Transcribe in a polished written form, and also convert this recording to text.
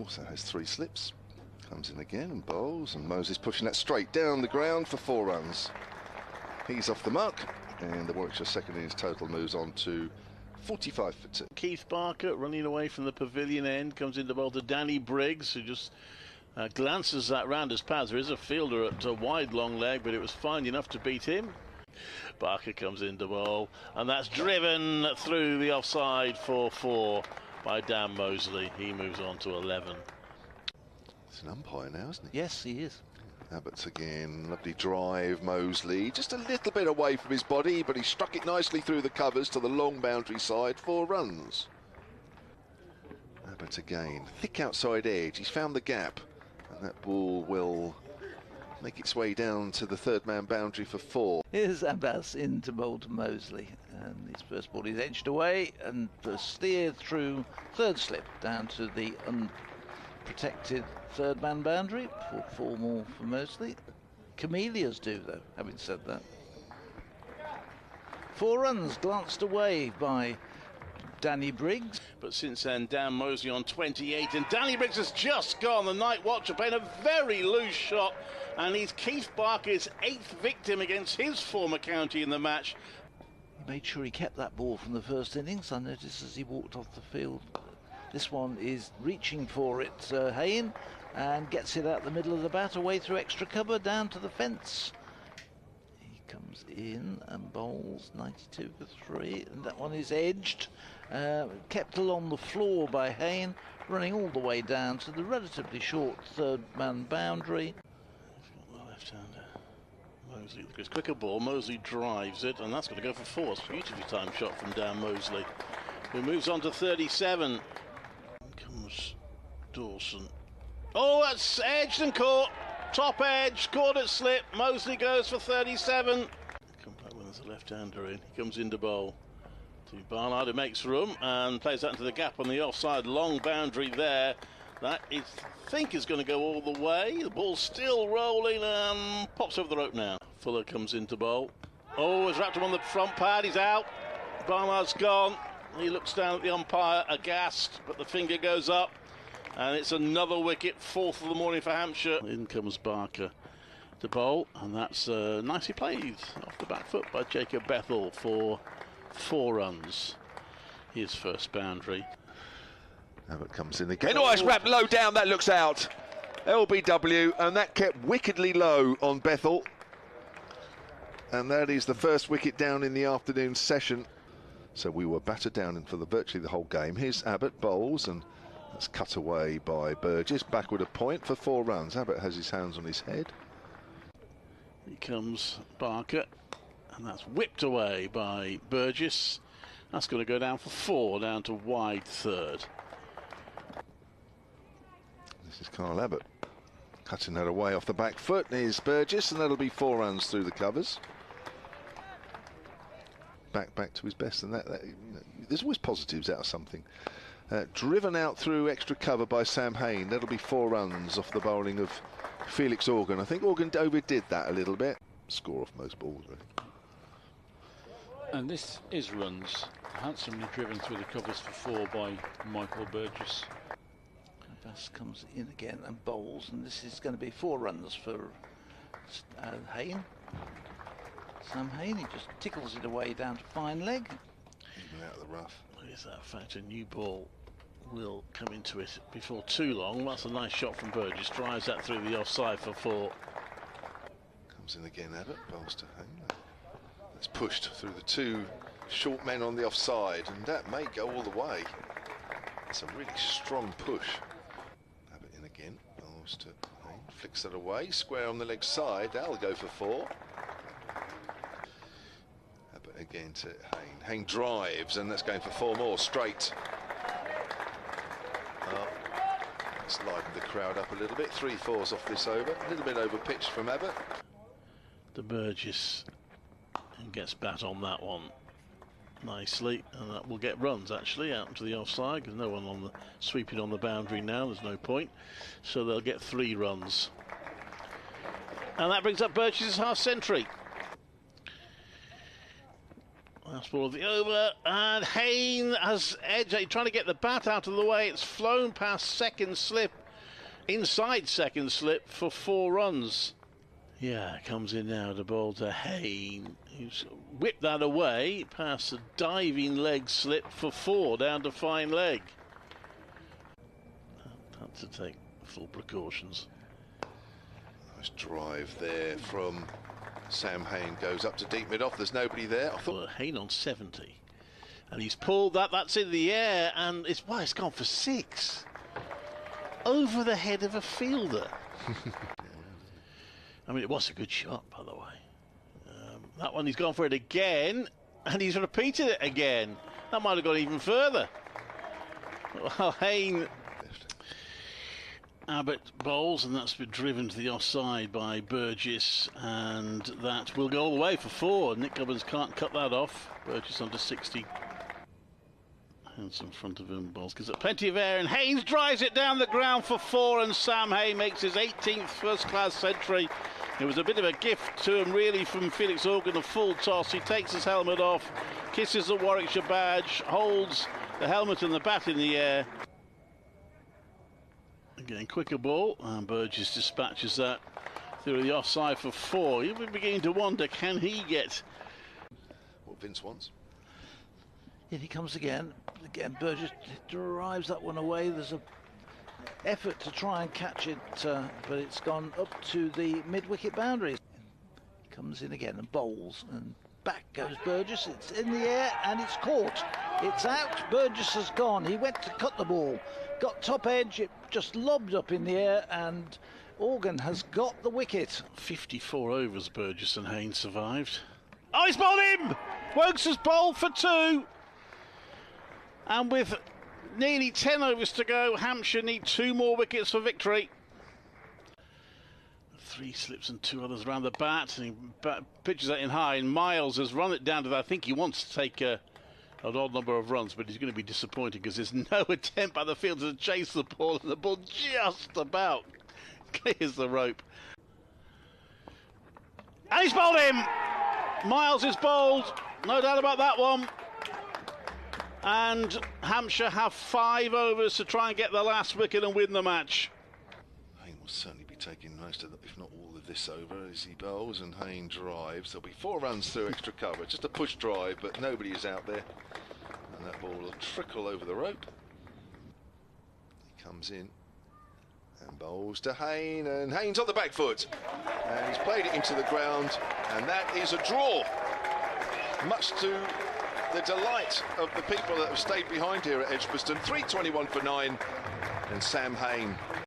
Also has 3 slips. Comes in again and bowls, and Moses pushing that straight down the ground for 4 runs. He's off the mark, and the Warwickshire second innings total moves on to 45 for 2. Keith Barker running away from the pavilion end, comes into bowl to Danny Briggs, who just glances that round his pads. There is a fielder at a wide long leg, but it was fine enough to beat him. Barker comes into bowl, and that's driven through the offside for 4 by Dan Mosley. He moves on to 11. He's an umpire now, isn't he? Yes, he is. Abbott's again, lovely drive, Mosley, just a little bit away from his body, but he struck it nicely through the covers to the long boundary side, 4 runs. Abbott again, thick outside edge, he's found the gap, and that ball will make its way down to the third man boundary for 4. Here's Abbas into bowl to Mosley, and his first ball is edged away and steered through third slip down to the unprotected third man boundary for 4 more for Mosley. Camellias do, though, having said that. 4 runs glanced away by Danny Briggs. But since then, Dan Mosley on 28, and Danny Briggs has just gone. The night watcher playing a very loose shot, and he's Keith Barker's 8th victim against his former county in the match. He made sure he kept that ball from the first innings. I noticed as he walked off the field. This one is reaching for it, Hain, and gets it out the middle of the bat, away through extra cover, down to the fence. He comes in and bowls 92 for 3, and that one is edged, kept along the floor by Hain, running all the way down to the relatively short third man boundary. He's got the left-hander. Mosley, it's quicker ball. Mosley drives it, and that's going to go for 4. It's a beautifully timed shot from Dan Mosley, who moves on to 37. Comes Dawson. Oh, that's edged and caught. Top edge, caught at slip. Mosley goes for 37. Come back when there's a left-hander in. He comes into bowl to Barnard, who makes room and plays that into the gap on the offside. Long boundary there. That is, I think, is going to go all the way. The ball's still rolling and pops over the rope now. Fuller comes into bowl. Oh, has wrapped him on the front pad. He's out. Barnard's gone. He looks down at the umpire, aghast, but the finger goes up, and it's another wicket, 4th of the morning for Hampshire. In comes Barker to bowl, and that's nicely played off the back foot by Jacob Bethell for 4 runs. His first boundary. Abbott comes in again. Oh, it's wrapped low down, that looks out. LBW, and that kept wickedly low on Bethell. And that is the first wicket down in the afternoon session. So we were battered down for virtually the whole game. Here's Abbott bowls, and that's cut away by Burgess. Backward a point for 4 runs. Abbott has his hands on his head. Here comes Barker, and that's whipped away by Burgess. That's going to go down for 4, down to wide third. This is Carl Abbott cutting that away off the back foot. Here's Burgess, and that'll be 4 runs through the covers. Back to his best, and that you know, there's always positives out of something. Driven out through extra cover by Sam Hain. That'll be 4 runs off the bowling of Felix Organ. I think Organ overdid that a little bit. Score off most balls, really. And this is runs, handsomely driven through the covers for 4 by Michael Burgess. Abbas comes in again and bowls, and this is going to be 4 runs for Hain. Sam Hain, he just tickles it away down to fine leg. Even out of the rough. Is that fact? A new ball will come into it before too long. That's a nice shot from Burgess. Drives that through the offside for 4. Comes in again, Abbott. Bowls to Hain. It's pushed through the 2 short men on the offside, and that may go all the way. It's a really strong push. Abbott in again. Bowls to Hain. Flicks it away. Square on the leg side. That'll go for 4. Again to Hain. Hain drives, and that's going for 4 more straight. Let's liven the crowd up a little bit. 3 4s off this over. A little bit over pitch from Abbott. The Burgess gets bat on that one nicely, and that will get runs actually out to the offside because no one on the sweeping on the boundary now. There's no point, so they'll get 3 runs, and that brings up Burgess's half century. Last ball of the over, and Hain has edge, trying to get the bat out of the way. It's flown past second slip, inside second slip for 4 runs. Yeah, comes in now to bowl to Hain, who's whipped that away past the diving leg slip for 4 down to fine leg. Had to take full precautions. Nice drive there from Sam Hain, goes up to deep mid-off. There's nobody there. I thought Hain on 70, and he's pulled that's in the air, and it's gone for 6 over the head of a fielder. I mean, it was a good shot, by the way. That one, he's gone for it again, and he's repeated it again. That might have gone even further. Well, Hain. Abbott bowls, and that's been driven to the offside by Burgess, and that will go all the way for 4. Nick Gubbins can't cut that off. Burgess under 60. Hands in front of him, bowls gives it plenty of air, and Haynes drives it down the ground for 4, and Sam Hain makes his 18th first-class century. It was a bit of a gift to him, really, from Felix Organ, a full toss. He takes his helmet off, kisses the Warwickshire badge, holds the helmet and the bat in the air. Again, quicker ball, and Burgess dispatches that through the offside for 4. You'll be beginning to wonder, can he get what Vince wants? In he comes again. Again, Burgess drives that one away. There's an effort to try and catch it, but it's gone up to the mid-wicket boundary. He comes in again and bowls, and back goes Burgess. It's in the air, and it's caught. It's out. Burgess has gone. He went to cut the ball, got top edge, it just lobbed up in the air, and Organ has got the wicket. 54 overs Burgess and Hain survived. Oh, he's bowled him! Wokes has bowled for 2. And with nearly 10 overs to go, Hampshire need 2 more wickets for victory. 3 slips and 2 others around the bat, and he pitches that in high, and Miles has run it down to that. I think he wants to take an odd number of runs, but he's going to be disappointed because there's no attempt by the fielder to chase the ball, and the ball just about clears the rope. And he's bowled him! Miles is bowled, no doubt about that one. And Hampshire have 5 overs to try and get the last wicket and win the match. Hain will certainly be taking most of the, if not all of this over as he bowls, and Hain drives. There'll be 4 runs through extra cover, just a push drive, but nobody is out there. And that ball will trickle over the rope. He comes in and bowls to Hain, and Hain's on the back foot. And he's played it into the ground, and that is a draw. Much to the delight of the people that have stayed behind here at Edgbaston. 3:21 for 9, and Sam Hain